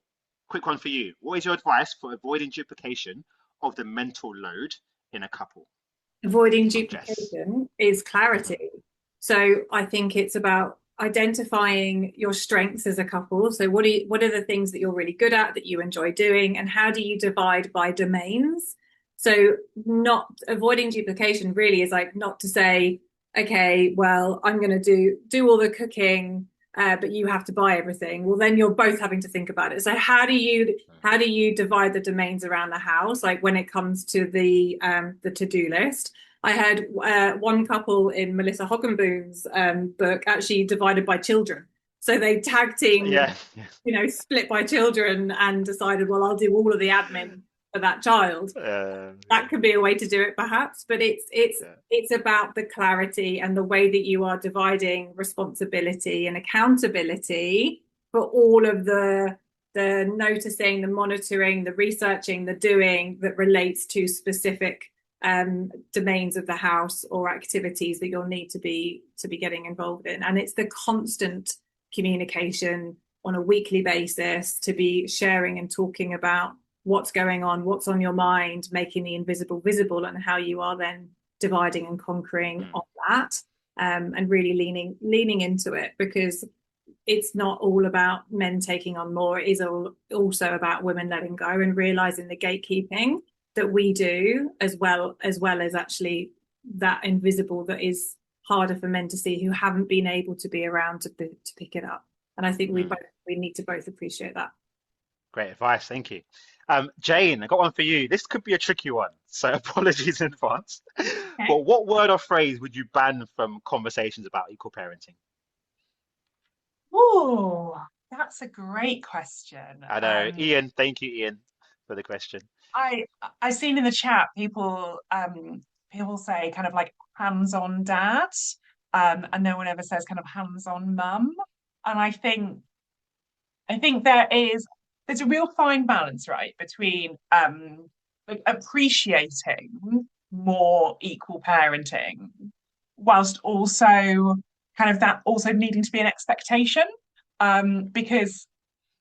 quick one for you. What is your advice for avoiding duplication of the mental load in a couple? Avoiding From Jess. duplication is clarity. So I think it's about identifying your strengths as a couple. So what are the things that you're really good at, that you enjoy doing, and how do you divide by domains? So not avoiding duplication really is like not to say, okay, well, I'm going to do all the cooking, but you have to buy everything. Well, then you're both having to think about it. So how do you divide the domains around the house? Like when it comes to the to-do list. I heard one couple in Melissa Hoggenboom's book actually divided by children. So they tag team, split by children and decided, well, I'll do all of the admin for that child. That could be a way to do it, perhaps. But it's about the clarity and the way that you are dividing responsibility and accountability for all of the noticing, the monitoring, the researching, the doing that relates to specific domains of the house or activities that you'll need to be getting involved in. And it's the constant communication on a weekly basis to be sharing and talking about what's going on, what's on your mind, making the invisible visible, and how you are then dividing and conquering on that, and really leaning into it, because it's not all about men taking on more. It is also about women letting go and realizing the gatekeeping that we do, as well as actually that invisible that is harder for men to see, who haven't been able to be around to pick it up. And I think we need to both appreciate that. Great advice, thank you. Jane, I got one for you. This could be a tricky one, so apologies in advance. Okay. But what word or phrase would you ban from conversations about equal parenting? Oh, that's a great question. I know. Ian, thank you, Ian, for the question. I've seen in the chat people say kind of like hands-on dad, and no one ever says kind of hands-on mum. And I think there's a real fine balance, right, between like appreciating more equal parenting whilst also kind of that also needing to be an expectation, because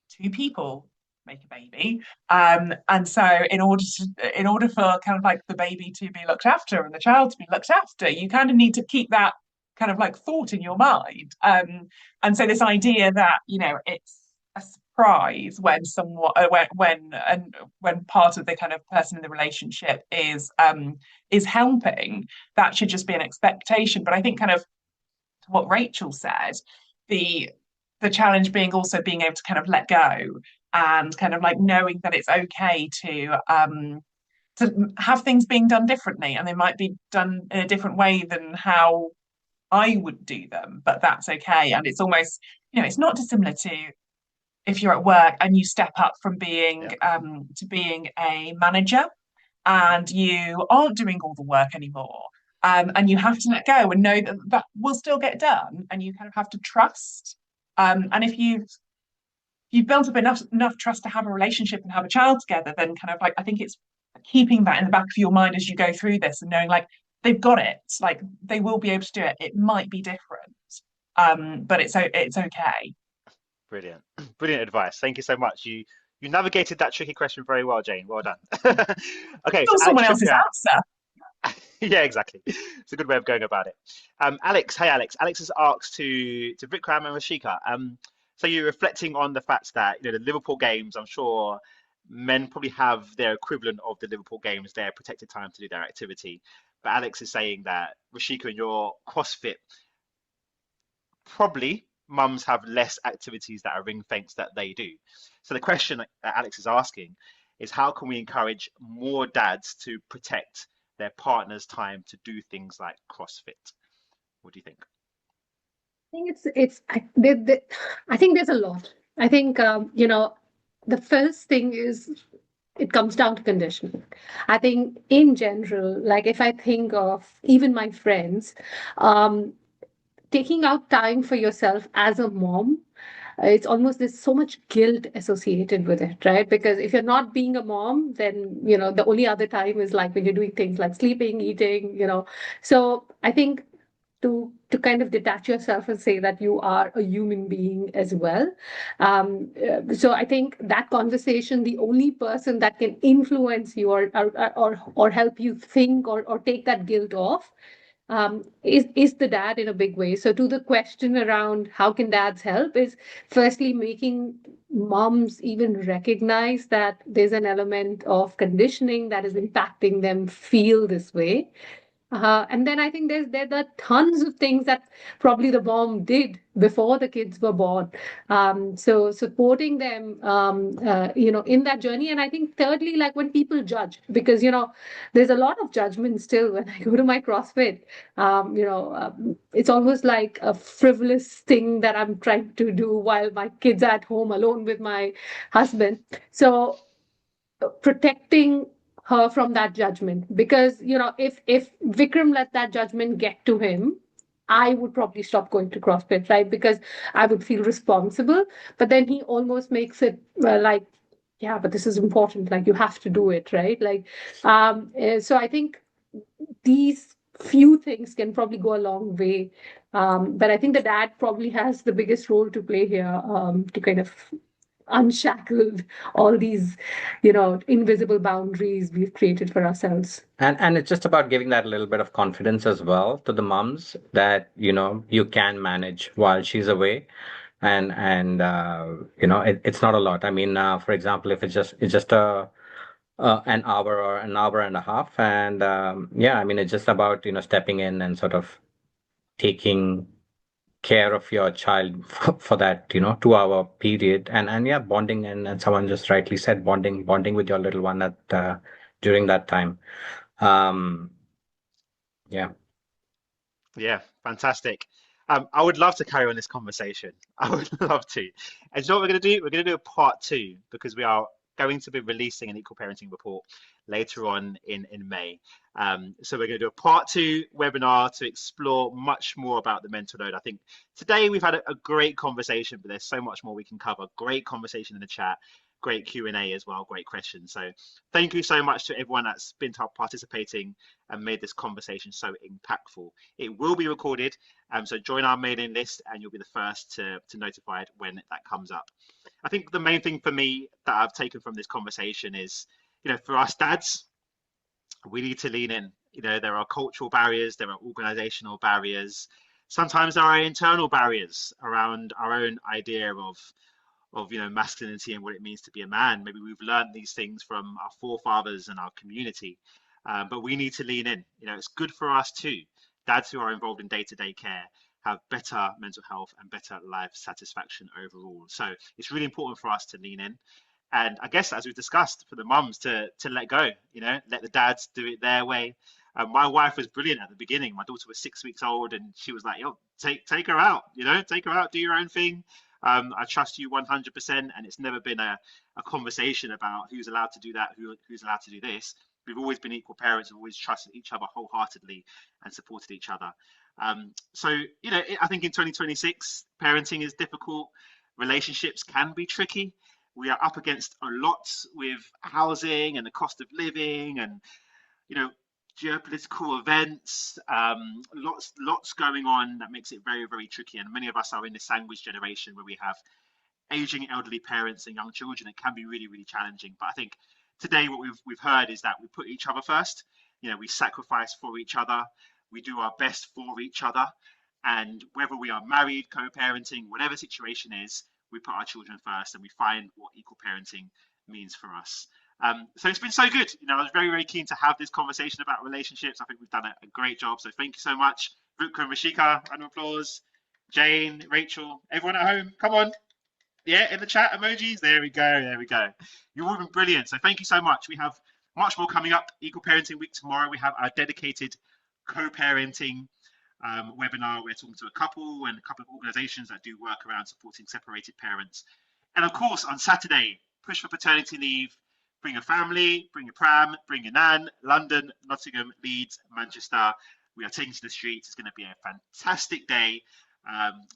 two people make a baby, and so in order for kind of like the baby to be looked after and the child to be looked after, you kind of need to keep that kind of like thought in your mind, and so this idea that it's a surprise when when part of the kind of person in the relationship is helping, that should just be an expectation. But I think kind of what Rachel said, the challenge being also being able to kind of let go and kind of like knowing that it's okay to have things being done differently, and they might be done in a different way than how I would do them, but that's okay. And it's almost, it's not dissimilar to if you're at work and you step up from being to being a manager and you aren't doing all the work anymore. And you have to let go and know that that will still get done, and you kind of have to trust. And if you've built up enough trust to have a relationship and have a child together, then kind of like I think it's keeping that in the back of your mind as you go through this and knowing like they've got it, like they will be able to do it. It might be different, but it's okay. Brilliant. Brilliant advice. Thank you so much. You navigated that tricky question very well, Jane. Well done. Okay, so Or Alex someone else's Trippier. answer. Yeah, exactly. It's a good way of going about it. Alex, hey Alex. Alex has asked to Vikram and Rashika. So you're reflecting on the fact that the Liverpool games. I'm sure men probably have their equivalent of the Liverpool games, their protected time to do their activity. But Alex is saying that Rashika, in your CrossFit, probably mums have less activities that are ring fenced that they do. So the question that Alex is asking is how can we encourage more dads to protect their partner's time to do things like CrossFit? What do you think? I think I think there's a lot. I think the first thing is it comes down to conditioning. I think in general, like if I think of even my friends, um, taking out time for yourself as a mom, it's almost there's so much guilt associated with it, right? Because if you're not being a mom, then the only other time is like when you're doing things like sleeping, eating. So I think to kind of detach yourself and say that you are a human being as well. So I think that conversation, the only person that can influence you or help you think or take that guilt off is the dad in a big way. So to the question around how can dads help is firstly making moms even recognize that there's an element of conditioning that is impacting them feel this way. And then I think there are tons of things that probably the mom did before the kids were born. So supporting them, in that journey. And I think thirdly, like when people judge, because there's a lot of judgment still when I go to my CrossFit. It's almost like a frivolous thing that I'm trying to do while my kids are at home alone with my husband. So protecting her from that judgment, because if Vikram let that judgment get to him, I would probably stop going to CrossFit, right? Because I would feel responsible. But then he almost makes it like, yeah, but this is important, like you have to do it, right? Like so I think these few things can probably go a long way. But I think the dad probably has the biggest role to play here, to kind of unshackled all these invisible boundaries we've created for ourselves. And it's just about giving that little bit of confidence as well to the mums that you can manage while she's away, and it's not a lot. I mean, for example, if it's just an hour or an hour and a half, and yeah, I mean, it's just about stepping in and sort of taking care of your child for that 2 hour period, and yeah, bonding, and someone just rightly said bonding with your little one at during that time. um yeah. Yeah, fantastic. I would love to carry on this conversation. I would love to. And so what we're going to do? We're going to do a part two because we are going to be releasing an equal parenting report later on in May. So we're going to do a part two webinar to explore much more about the mental load. I think today we've had a great conversation, but there's so much more we can cover. Great conversation in the chat. Great Q&A as well, great questions. So thank you so much to everyone that's been participating and made this conversation so impactful. It will be recorded, so join our mailing list and you'll be the first to notified when that comes up. I think the main thing for me that I've taken from this conversation is, for us dads, we need to lean in. There are cultural barriers, there are organizational barriers. Sometimes there are internal barriers around our own idea of masculinity and what it means to be a man. Maybe we've learned these things from our forefathers and our community, but we need to lean in. It's good for us too. Dads who are involved in day-to-day care have better mental health and better life satisfaction overall. So it's really important for us to lean in. And I guess, as we've discussed, for the mums to let go, let the dads do it their way. My wife was brilliant at the beginning. My daughter was 6 weeks old and she was like, yo, take her out, take her out, do your own thing. I trust you 100%. And it's never been a conversation about who's allowed to do that, who's allowed to do this. we've always been equal parents, we've always trusted each other wholeheartedly and supported each other. So, you know, I think in 2026, parenting is difficult. Relationships can be tricky. We are up against a lot with housing and the cost of living and, you know, geopolitical events, lots going on that makes it very, very tricky. And many of us are in the sandwich generation where we have aging elderly parents and young children. It can be really, really challenging. But I think today what we've heard is that we put each other first. You know, we sacrifice for each other. We do our best for each other. And whether we are married, co-parenting, whatever situation is, we put our children first and we find what equal parenting means for us. So it's been so good. You know, I was very, very keen to have this conversation about relationships. I think we've done a great job. So thank you so much. Vikram, Rishika, round of applause. Jane, Rachel, everyone at home, come on. Yeah, in the chat emojis. There we go. There we go. You've all been brilliant. So thank you so much. We have much more coming up. Equal Parenting Week tomorrow. We have our dedicated co-parenting webinar. We're talking to a couple and a couple of organizations that do work around supporting separated parents. And of course, on Saturday, push for paternity leave. Bring a family, bring a pram, bring a nan. London, Nottingham, Leeds, Manchester. We are taking to the streets. It's going to be a fantastic day.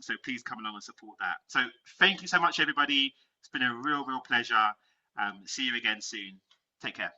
So please come along and support that. So thank you so much, everybody. It's been a real, real pleasure. See you again soon. Take care.